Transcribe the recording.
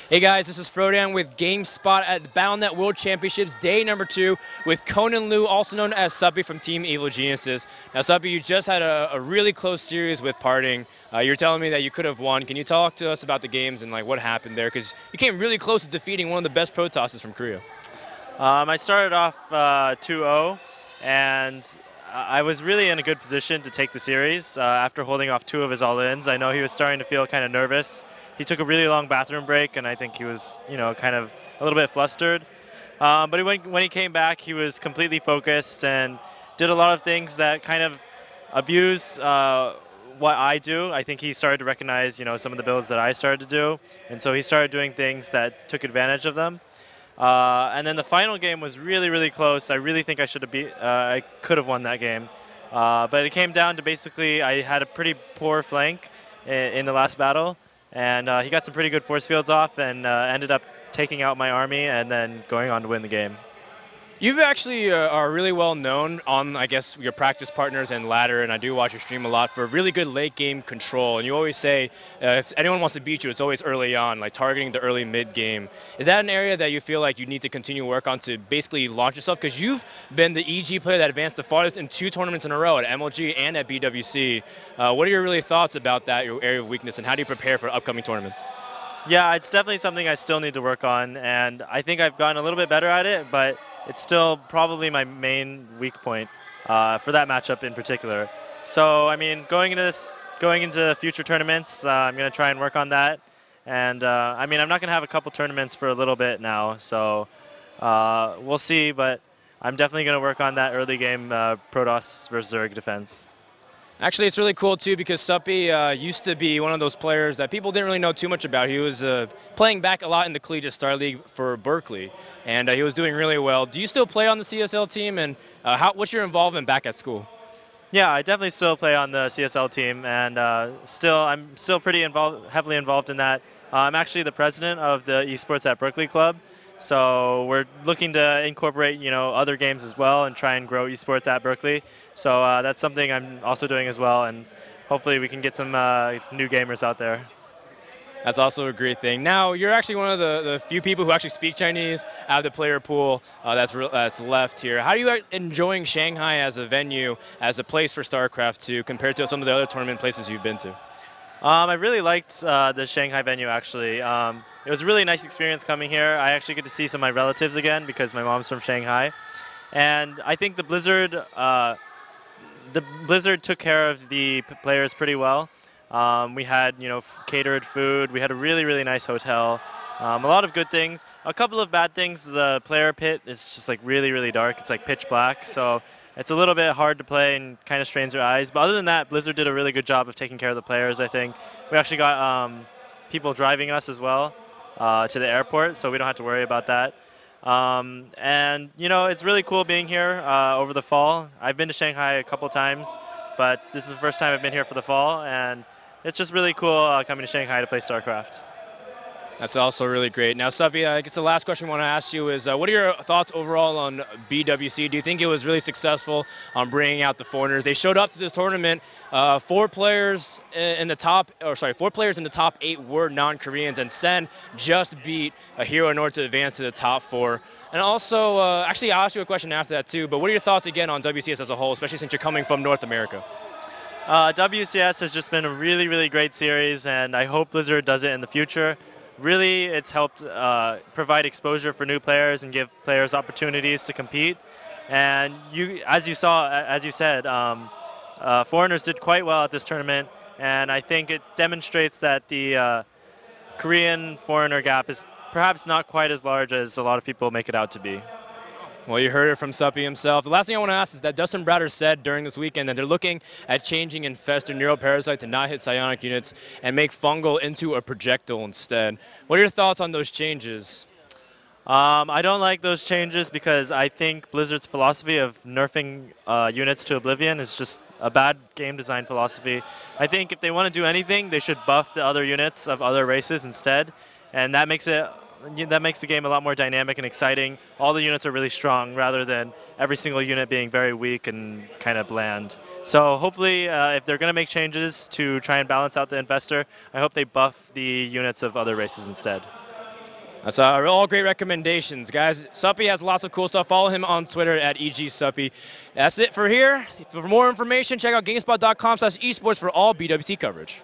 Hey guys, this is Frodan with GameSpot at the BattleNet World Championships, day number 2, with Conan Liu, also known as Suppy from Team Evil Geniuses. Now Suppy, you just had a really close series with Parting. You're telling me that you could have won. Can you talk to us about the games and like what happened there? Because you came really close to defeating one of the best Protosses from Korea. I started off 2-0, and I was really in a good position to take the series after holding off 2 of his all-ins. I know he was starting to feel kind of nervous. He took a really long bathroom break, and I think he was, kind of a little bit flustered. But when he came back, he was completely focused and did a lot of things that kind of abuse what I do. I think he started to recognize, some of the builds that I started to do, and so he started doing things that took advantage of them. And then the final game was really, really close. I really think I could have won that game. But it came down to basically I had a pretty poor flank in the last battle, and he got some pretty good force fields off and ended up taking out my army and then going on to win the game. You actually are really well known on, I guess, your practice partners and ladder, and I do watch your stream a lot, for really good late game control. And you always say if anyone wants to beat you, it's always early on, like targeting the early mid game. Is that an area that you feel like you need to continue to work on to basically launch yourself? Because you've been the EG player that advanced the farthest in 2 tournaments in a row, at MLG and at BWC. What are your really thoughts about that, your area of weakness, and how do you prepare for upcoming tournaments? Yeah, it's definitely something I still need to work on, and I think I've gotten a little bit better at it, but it's still probably my main weak point for that matchup in particular. So, I mean, going into future tournaments, I'm going to try and work on that. And, I mean, I'm not going to have a couple tournaments for a little bit now, so we'll see. But I'm definitely going to work on that early game Protoss versus Zerg defense. Actually, it's really cool, too, because Suppy used to be one of those players that people didn't really know too much about. He was playing back a lot in the Collegiate Star League for Berkeley, and he was doing really well. Do you still play on the CSL team, and what's your involvement back at school? Yeah, I definitely still play on the CSL team, and I'm still pretty heavily involved in that. I'm actually the president of the Esports at Berkeley Club, so we're looking to incorporate, other games as well and try and grow esports at Berkeley. So that's something I'm also doing as well, and hopefully we can get some new gamers out there. That's also a great thing. Now, you're actually one of the few people who actually speak Chinese out of the player pool that's left here. How are you enjoying Shanghai as a venue, as a place for StarCraft 2, compared to some of the other tournament places you've been to? I really liked the Shanghai venue, actually. It was a really nice experience coming here. I actually get to see some of my relatives again because my mom's from Shanghai. And I think the Blizzard took care of the players pretty well. We had, catered food. We had a really, really nice hotel. A lot of good things. A couple of bad things. The player pit is just like really, really dark. It's like pitch black. So it's a little bit hard to play and kind of strains your eyes. But other than that, Blizzard did a really good job of taking care of the players, I think. We actually got people driving us as well to the airport, so we don't have to worry about that. And, it's really cool being here over the fall. I've been to Shanghai a couple times, but this is the first time I've been here for the fall, and it's just really cool coming to Shanghai to play StarCraft. That's also really great. Now, Suppy, I guess the last question I want to ask you is, what are your thoughts overall on BWC? Do you think it was really successful on bringing out the foreigners? They showed up to this tournament. 4 players in the top 8 were non-Koreans, and Sen just beat a Hero North to advance to the top 4. And also, actually, I'll ask you a question after that too. But what are your thoughts again on WCS as a whole, especially since you're coming from North America? WCS has just been a really, really great series, and I hope Blizzard does it in the future. Really, it's helped provide exposure for new players and give players opportunities to compete. And as you said, foreigners did quite well at this tournament, and I think it demonstrates that the Korean foreigner gap is perhaps not quite as large as a lot of people make it out to be. Well, you heard it from Suppy himself. The last thing I want to ask is that Dustin Browder said during this weekend that they're looking at changing Infestor Neuroparasite to not hit psionic units and make Fungal into a projectile instead. What are your thoughts on those changes? I don't like those changes because I think Blizzard's philosophy of nerfing units to oblivion is just a bad game design philosophy. I think if they want to do anything, they should buff the other units of other races instead, and that makes the game a lot more dynamic and exciting. All the units are really strong rather than every single unit being very weak and kind of bland. So hopefully, if they're going to make changes to try and balance out the Infestor, I hope they buff the units of other races instead. That's all great recommendations, guys. Suppy has lots of cool stuff. Follow him on Twitter at EGSuppy. That's it for here. For more information, check out GameSpot.com/esports for all BWC coverage.